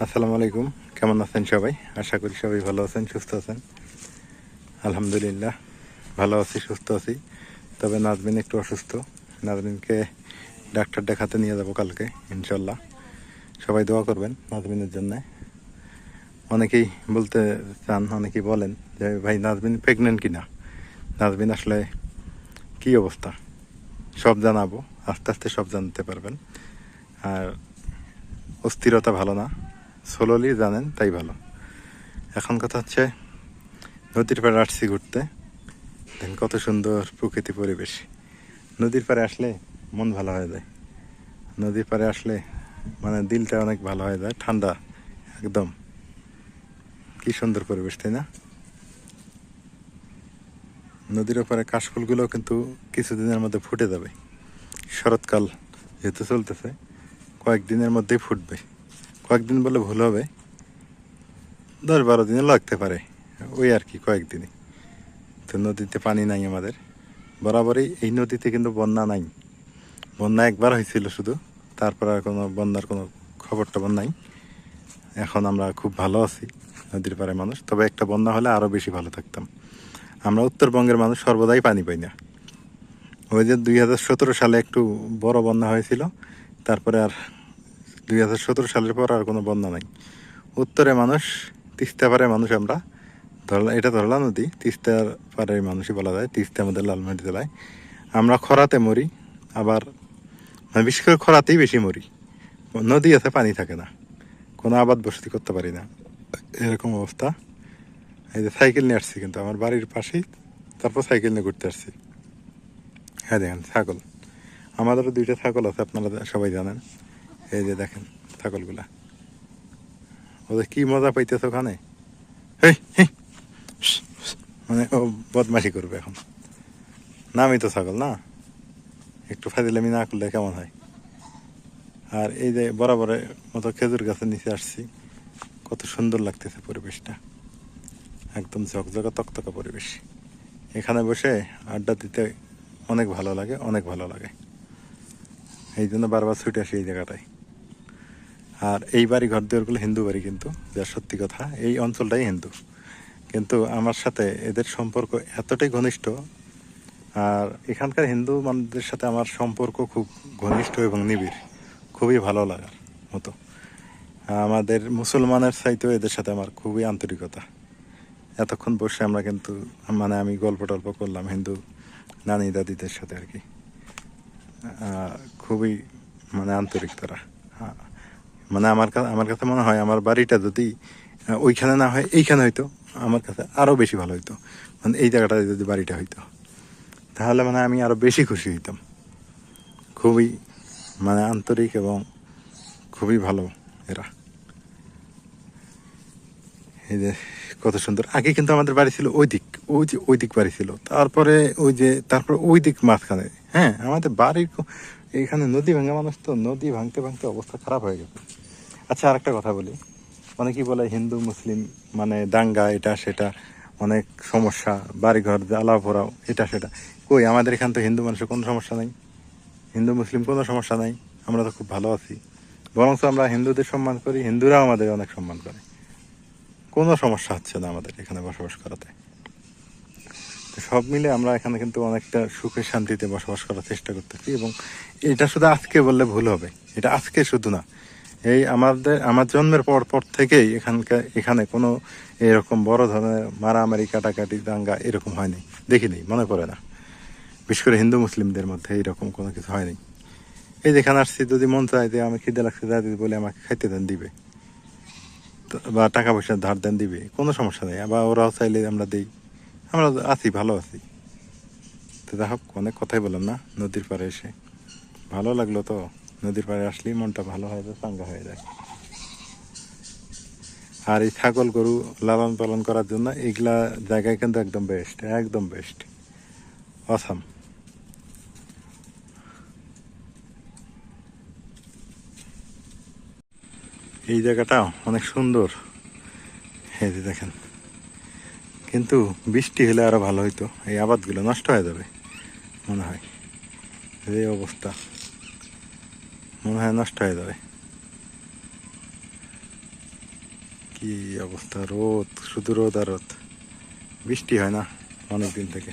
আসসালামু আলাইকুম। কেমন আছেন সবাই? আশা করি সবাই ভালো আছেন, সুস্থ আছেন। আলহামদুলিল্লাহ ভালো আছি, সুস্থ আছি। তবে নাজমিন একটু অসুস্থ। নাজমিনকে ডাক্তার দেখাতে নিয়ে যাব কালকে ইনশাল্লাহ। সবাই দোয়া করবেন নাজমিনের জন্য। অনেকেই বলতে চান, অনেকেই বলেন যে ভাই নাজমিন প্রেগনেন্ট কিনা, নাজমিন আসলে কী অবস্থা সব জানাবো, আস্তে আস্তে সব জানতে পারবেন। আর অস্থিরতা ভালো না, সোলোলি জানেন তাই ভালো। এখন কথা হচ্ছে নদীর পাড়ে আসছি ঘুরতে, দেখেন কত সুন্দর প্রকৃতি পরিবেশ। নদীর পাড়ে আসলে মন ভালো হয়ে যায়। নদীর পাড়ে আসলে মানে দিলটা অনেক ভালো হয়ে যায়, ঠান্ডা একদম। কি সুন্দর পরিবেশ, তাই না? নদীর ওপারে কাশফুলগুলো কিন্তু কিছুদিনের মধ্যে ফুটে যাবে। শরৎকাল যেহেতু চলতেছে, কয়েকদিনের মধ্যেই ফুটবে। কয়েকদিন বলে ভুল হবে, 10-12 দিনে লাগতে পারে, ওই আর কি, কয়েকদিনই। তো নদীতে পানি নাই আমাদের বরাবরই। এই নদীতে কিন্তু বন্যা নাই। বন্যা একবার হয়েছিল শুধু, তারপর আর কোনো বন্যার কোনো খবর টবর নাই। এখন আমরা খুব ভালো আছি নদীর পাড়ে মানুষ। তবে একটা বন্যা হলে আরও বেশি ভালো থাকতাম। আমরা উত্তরবঙ্গের মানুষ সর্বদাই পানি পাই না। ওই যে 2017 সালে একটু বড় বন্যা হয়েছিল, তারপরে আর 2017 সালের পর আর কোনো বন্যা নাই। উত্তরে মানুষ, তিস্তা পাড়ের মানুষ আমরা, এটা ধরলা নদী, তিস্তার পাড়ের মানুষই বলা যায়। তিস্তা আমাদের লালমাটি জেলায়। আমরা খরাতে মরি, আবার বিশেষ করে খরাতেই বেশি মরি। নদী আছে, পানি থাকে না, কোনো আবাদ বসতি করতে পারি না, এরকম অবস্থা। এই যে সাইকেল নিয়ে আসছি কিন্তু আমার বাড়ির পাশেই, তারপর সাইকেল নিয়ে ঘুরতে আসছি। হ্যাঁ দেখেন ছাগল, আমাদেরও 2টা ছাগল আছে, আপনারা সবাই জানেন। এই যে দেখেন ছাগলগুলা, ওদের কি মজা পাইতেছে ওখানে। হেই হেই, মানে ও বদমাশি করবে এখন। নামই তো ছাগল না, একটু ফাজিলামি না করলে কেমন হয়। আর এই যে বরাবরের মতো খেজুর গাছের নিচে আসছি, কত সুন্দর লাগতেছে পরিবেশটা, একদম ঝকঝকা তকতকা পরিবেশ। এখানে বসে আড্ডা দিতে অনেক ভালো লাগে, অনেক ভালো লাগে। এই জন্য বারবার ছুটে আসি এই জায়গাটায়। আর এই বাড়ি ঘর দুয়ারগুলো হিন্দু বাড়ি, কিন্তু যা সত্যি কথা, এই অঞ্চলটাই হিন্দু, কিন্তু আমার সাথে এদের সম্পর্ক এতটাই ঘনিষ্ঠ। আর এখানকার হিন্দু মানুষদের সাথে আমার সম্পর্ক খুব ঘনিষ্ঠ এবং নিবিড়, খুবই ভালো লাগার মতো। আমাদের মুসলমানের চাইতেও এদের সাথে আমার খুবই আন্তরিকতা। এতক্ষণ বসে আমরা কিন্তু, মানে আমি গল্প টল্প করলাম হিন্দু নানি দাদিদের সাথে আর কি। খুবই মানে আন্তরিক তারা। মানে আমার কাছে মনে হয় আমার বাড়িটা যদি ওইখানে না হয় এইখানে হয়তো আমার কাছে আরও বেশি ভালো হইতো। মানে এই জায়গাটায় যদি বাড়িটা হইতো, তাহলে মানে আমি আরও বেশি খুশি হইতাম। খুবই মানে আন্তরিক এবং খুবই ভালো এরা। এই যে কত সুন্দর। আগে কিন্তু আমাদের বাড়ি ছিল ওই দিক, ওই দিক বাড়ি ছিল, তারপরে তারপর ওই দিক মাঝখানে। হ্যাঁ, আমাদের বাড়ির এখানে নদী ভাঙা মানুষ, তো নদী ভাঙতে ভাঙতে অবস্থা খারাপ হয়ে গেছে। আচ্ছা, আর একটা কথা বলি, অনেকেই বলে হিন্দু মুসলিম মানে দাঙ্গা, এটা সেটা, অনেক সমস্যা, বাড়িঘর জ্বালা পোড়াও, এটা সেটা। কই, আমাদের এখান তো হিন্দু মানুষের কোনো সমস্যা নাই, হিন্দু মুসলিম কোনো সমস্যা নাই। আমরা তো খুব ভালো আছি। বরঞ্চ আমরা হিন্দুদের সম্মান করি, হিন্দুরাও আমাদের অনেক সম্মান করে। কোনো সমস্যা হচ্ছে না আমাদের এখানে বসবাস করাতে। তো সব মিলে আমরা এখানে কিন্তু অনেকটা সুখে শান্তিতে বসবাস করার চেষ্টা করতেছি। এবং এটা শুধু আজকে বললে ভুল হবে, এটা আজকে শুধু না, এই আমার জন্মের পর থেকেই এখানে কোনো এরকম বড় ধরনের মারামারি কাটাকাটি দাঙ্গা এরকম হয়নি, দেখিনি, মনে পড়ে না। বিশেষ করে হিন্দু মুসলিমদের মধ্যে এইরকম কোনো কিছু হয়নি। এই যেখানে আসছি, যদি মন চায় যে আমি খিদে লাগছে যা বলে আমাকে খাইতে দেন দিবে, বা টাকা পয়সা ধার দেন দিবে, কোনো সমস্যা নেই। আবার ওরাও চাইলে আমরা দিই, আমরা আছি, ভালো আছি। তো যাই হোক, অনেক কথাই বললাম না। নদীর পাড়ে এসে ভালো লাগলো। তো নদীর পাড়ে আসলেই মনটা ভালো হয়ে যায়, চাঙ্গা হয়ে যায়। আর এই ছাগল গরু লালন পালন করার জন্য এইগুলা জায়গায় কিন্তু একদম বেস্ট, একদম বেস্ট, অসাম। এই জায়গাটা অনেক সুন্দর। এই যে দেখেন, কিন্তু বৃষ্টি হলে আরো ভালো হইতো, এই আবাদগুলো নষ্ট হয়ে যাবে মনে হয়। এই অবস্থা মনে হয় নষ্ট হয়ে যাবে। কি অবস্থা, রোদ, শুধু রোদ আর রোদ, বৃষ্টি হয় না অনেক দিন থেকে।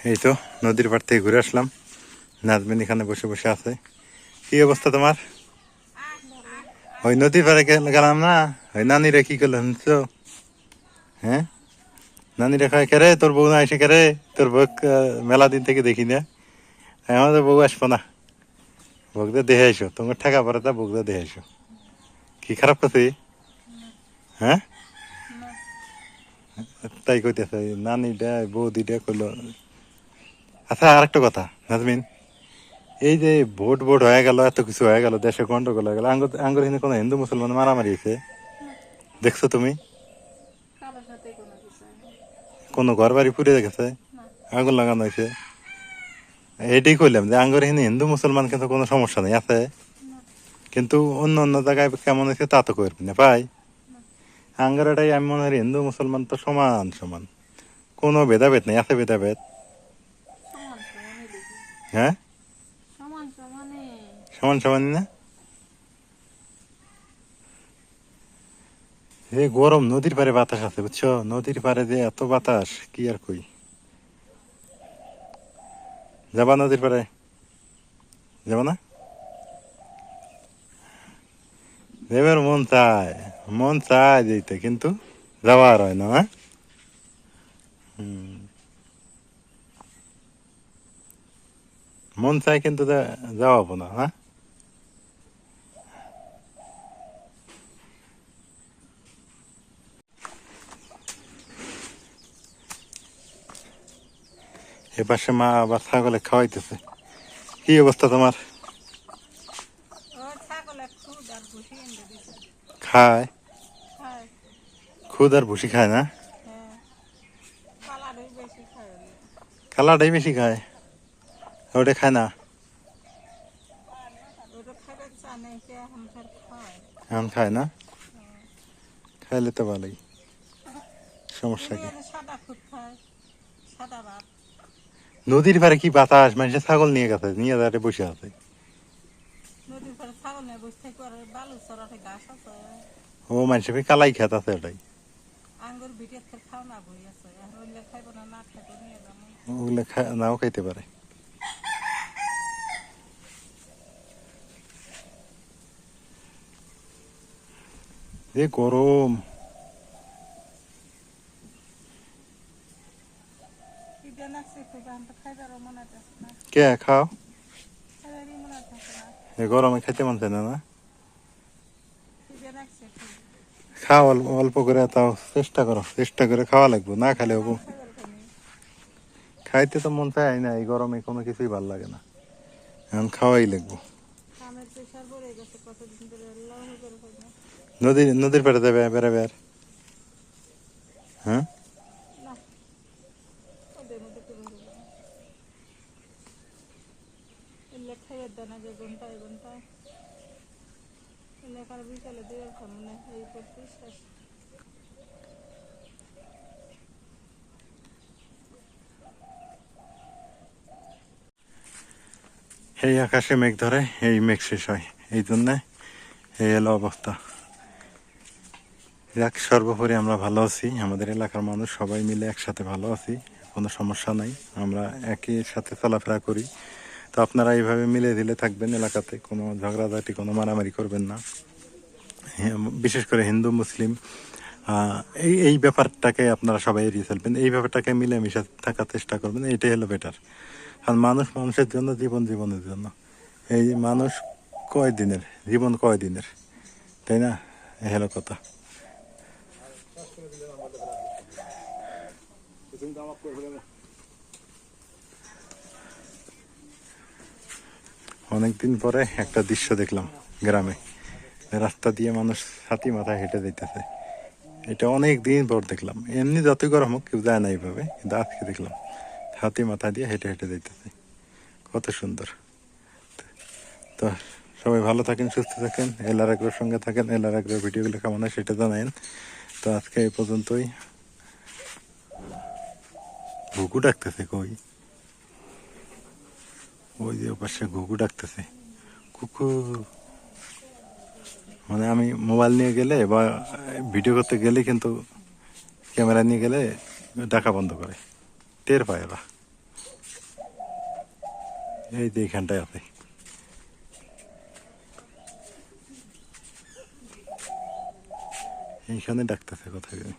এই তো নদীর পাড় থেকে ঘুরে আসলাম, নাজমিন এখানে বসে বসে আছে। কি অবস্থা তোমার? ওই নদীর পাড়ে গেলাম না, ওই নানিরা কি করলাম তো? হ্যাঁ, নানিরা খায় কেরে, তোর বউ না এসে কেরে, তোর বউ মেলা দিন থেকে দেখি না। আমাদের বউ আসবো না, বউকে দেখে আইসো, তোমার ঠেকা পড়ে তা বউকে দেখে আইসো। কি খারাপ করছি? হ্যাঁ, তাই কইতেছে নানিটা বৌদিটা করলো। আচ্ছা, আর একটা কথা নাজমিন, এই যে ভোট ভোট হয়ে গেল, এত কিছু হয়ে গেল, দেশে গন্ডগোল হয়ে গেল, আঙ্গুর হিন্দু কোনো হিন্দু মুসলমান মারামারি হয়েছে দেখছো তুমি? কোনো ঘর বাড়ি পুড়ে গেছে, আগুন লাগানো হয়েছে? এটাই কইলাম যে আঙ্গুর হিন্দু মুসলমান কিন্তু কোনো সমস্যা নেই আছে, কিন্তু অন্য অন্য জায়গায় কেমন হয়েছে তা তো করবি না পাই। আঙ্গারাটাই আমি মনে হয় হিন্দু মুসলমান তো সমান সমান, কোনো ভেদাভেদ নেই, আছে ভেদাভেদ? হ্যাঁ, সমান সমান না? এ গরম, নদীর পারে বাতাস আছে বুঝছো, নদীর পারে যে এত বাতাস কি আর কই। যাবা নদীর পারে? যাবা না? এবার মন চায় যেতে, কিন্তু যাওয়া আর হয় না। হ্যাঁ, মন চায় কিন্তু যাওয়া হবো না। হ্যাঁ, এ পাশে মা আবার ছাগলে খাওয়াইতেছে। কি অবস্থা তোমার? খায়, খুদ আর ভুসি খায় না? কালাটাই বেশি খায়, ওটা খায় না? এখন খায় না? খাইলে তো ভালোই, সমস্যা কি? নদীর পারে কি বাতাস, মানুষের ছাগল নিয়ে গেছে, নিয়ে যাতে বসে আছে। ও মানুষের কালাই খেত আছে ওটাই, ওগুলো নাও খাইতে পারে। যে গরম, কে খাও? এ গরমে খাইতে মন চায় না না? খাও অল্প অল্প করে, তাও চেষ্টা করো, চেষ্টা করে খাওয়া লাগবে, না খালে হবো। খাইতে তো মন চায় না, এই গরমে কোনো কিছুই ভাল লাগে না, এখন খাওয়াই লাগবো। নদীর পাড়ে যাবে বেড়াবে আর? হ্যাঁ, এই আকাশে মেঘ ধরে, এই মেঘ শেষ হয়, এই জন্যে এই হলো অবস্থা। যাক, সর্বোপরি আমরা ভালো আছি, আমাদের এলাকার মানুষ সবাই মিলে একসাথে ভালো আছি, কোনো সমস্যা নাই, আমরা একই সাথে চলাফেরা করি। তো আপনারা এইভাবে মিলে দিলে থাকবেন এলাকাতে, কোনো ঝগড়াঝাটি, কোনো মারামারি করবেন না। বিশেষ করে হিন্দু মুসলিম এই এই ব্যাপারটাকে আপনারা সবাই এড়িয়ে চলবেন, এই ব্যাপারটাকে মিলেমিশে থাকার চেষ্টা করবেন, এইটাই হলো বেটার। কারণ মানুষ মানুষের জন্য, জীবন জীবনের জন্য। এই মানুষ কয়দিনের জীবন, কয়দিনের, তাই না? এই হলো কথা। অনেকদিন পরে একটা দৃশ্য দেখলাম গ্রামে, রাস্তা দিয়ে মানুষ ছাতি মাথায় হেঁটে যেতেছে। এটা অনেক দিন পর দেখলাম, এমনি যতই গরম হোক কেউ যায় না এইভাবে, কিন্তু আজকে দেখলাম ছাতি মাথা দিয়ে হেঁটে হেঁটে যেতেছে, কত সুন্দর। তো সবাই ভালো থাকেন, সুস্থ থাকেন, এলার আগ্রহের সঙ্গে থাকেন, এলার আগ্রহের ভিডিওগুলো কেমন হয় সেটা জানাবেন। তো আজকে এই পর্যন্তই। ঘুঘু ডাকতেছে কই, ওই যে পাশে ঘুঘু ডাকতেছে কুকু। মানে আমি মোবাইল নিয়ে গেলে বা ভিডিও করতে গেলে কিন্তু ক্যামেরা নিয়ে গেলে ডাকা বন্ধ করে, টের পায় ওরা। এই যে এইখানটায় আছে, এইখানে ডাকতেছে কোথায় জানি।